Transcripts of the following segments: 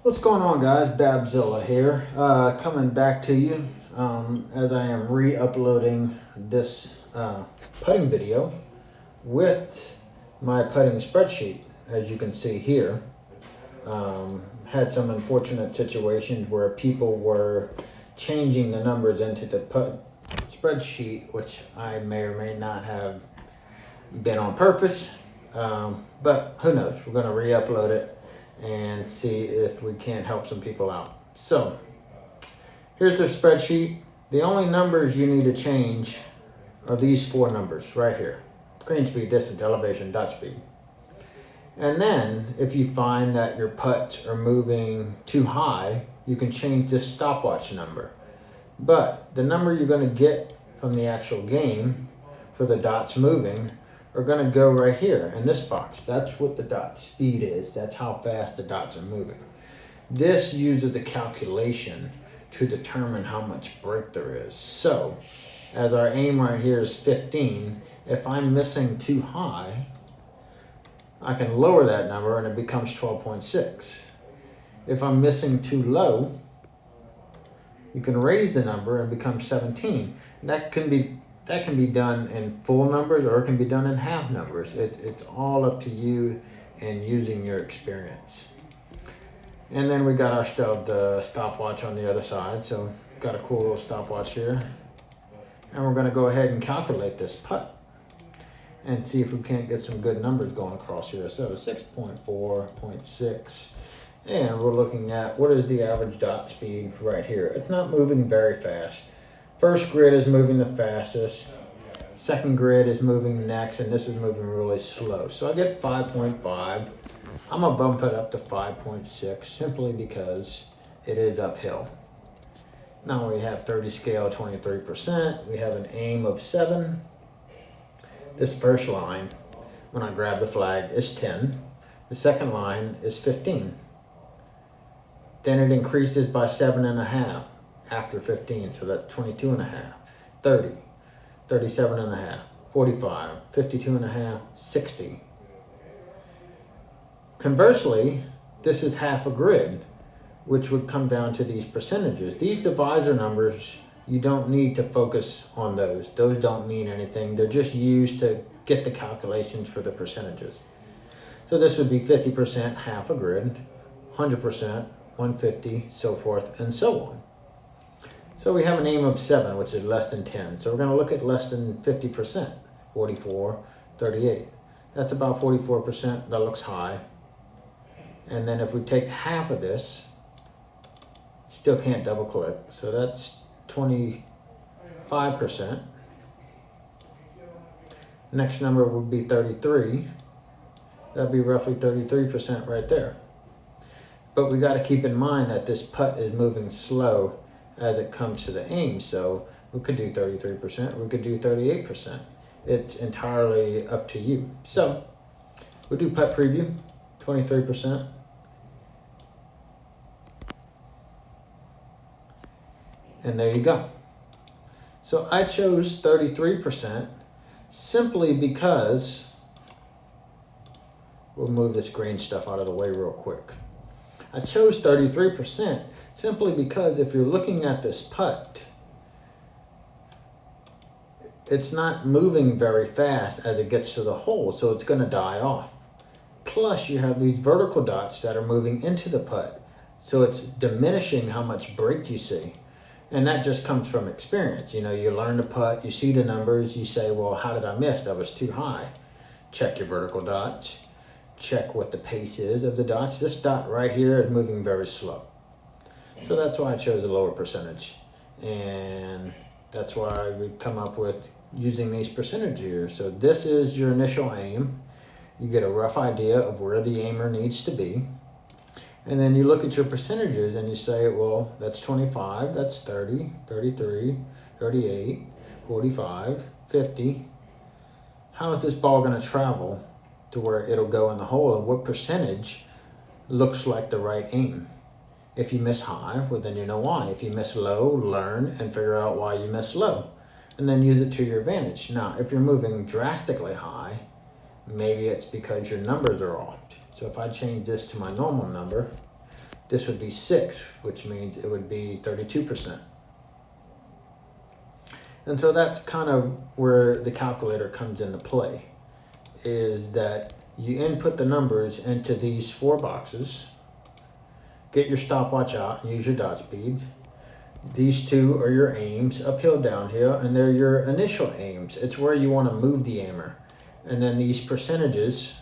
What's going on, guys? Babzilla here, coming back to you as I am re-uploading this putting video with my putting spreadsheet. As you can see here, had some unfortunate situations where people were changing the numbers into the putt spreadsheet, which I may or may not have been on purpose, but who knows? We're going to re-upload it and see if we can't help some people out. So here's the spreadsheet. The only numbers you need to change are these four numbers right here: green speed, distance, elevation, dot speed. And then if you find that your putts are moving too high, you can change this stopwatch number. But the number you're going to get from the actual game for the dots moving are going to go right here in this box. That's what the dot speed is. That's how fast the dots are moving. This uses a calculation to determine how much break there is. So as our aim right here is 15, if I'm missing too high, I can lower that number and it becomes 12.6. If I'm missing too low, you can raise the number and become 17. And that can be done in full numbers, or it can be done in half numbers. It's all up to you and using your experience. And then we got our stopwatch on the other side. So got a cool little stopwatch here. And we're going to go ahead and calculate this putt and see if we can't get some good numbers going across here. So 6.4, 0.6. And we're looking at what is the average dot speed right here. It's not moving very fast. First grid is moving the fastest. Second grid is moving next, and this is moving really slow. So I get 5.5. I'm gonna bump it up to 5.6 simply because it is uphill. Now we have 30 scale, 23%. We have an aim of 7. This first line, when I grab the flag, is 10. The second line is 15. Then it increases by 7.5 after 15, so that's 22.5, 30, 37.5, 45, 52.5, 60. Conversely, this is half a grid, which would come down to these percentages. These divisor numbers, you don't need to focus on those. Those don't mean anything. They're just used to get the calculations for the percentages. So this would be 50%, half a grid, 100%, 150, so forth and so on. So we have an aim of 7, which is less than 10. So we're going to look at less than 50%, 44, 38. That's about 44%. That looks high. And then if we take half of this, still can't double click. So that's 25%. Next number would be 33. That'd be roughly 33% right there. But we got to keep in mind that this putt is moving slow as it comes to the aim. So we could do 33%, we could do 38%. It's entirely up to you. So we'll do putt preview, 23%. And there you go. So I chose 33% simply because, we'll move this green stuff out of the way real quick. I chose 33% simply because if you're looking at this putt, it's not moving very fast as it gets to the hole, so it's going to die off. Plus, you have these vertical dots that are moving into the putt, so it's diminishing how much break you see. And that just comes from experience. You know, you learn to putt, you see the numbers, you say, well, how did I miss? That was too high. Check your vertical dots. Check what the pace is of the dots. This dot right here is moving very slow. So that's why I chose a lower percentage. And that's why we come up with using these percentages here. So this is your initial aim. You get a rough idea of where the aimer needs to be. And then you look at your percentages and you say, well, that's 25, that's 30, 33, 38, 45, 50. How is this ball going to travel to where it'll go in the hole, and what percentage looks like the right aim? If you miss high, well, then you know why. If you miss low, learn and figure out why you miss low, and then use it to your advantage. Now, if you're moving drastically high, maybe it's because your numbers are off. So if I change this to my normal number, This would be 6, which means it would be 32%. And so that's kind of where the calculator comes into play, is that you input the numbers into these 4 boxes, get your stopwatch out and use your dot speed. These 2 are your aims, uphill, downhill, and they're your initial aims. It's where you want to move the aimer. And then these percentages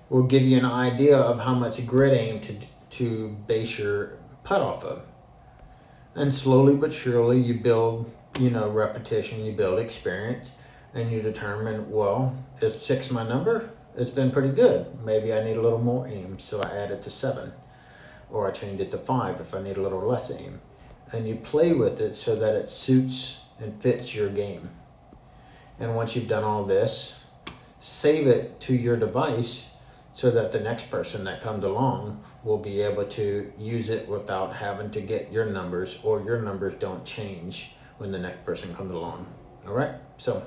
will give you an idea of how much grid aim to base your putt off of. And slowly but surely you build, repetition, you build experience, and you determine, well, is 6 my number? It's been pretty good. Maybe I need a little more aim, so I add it to 7. Or I change it to 5 if I need a little less aim. And you play with it so that it suits and fits your game. And once you've done all this, save it to your device so that the next person that comes along will be able to use it without having to get your numbers, or your numbers don't change when the next person comes along. All right, so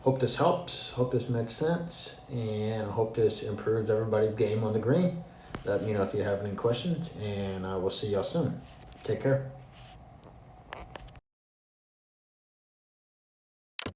hope this helps, hope this makes sense, and I hope this improves everybody's game on the green. Let me know if you have any questions, and I will see y'all soon. Take care.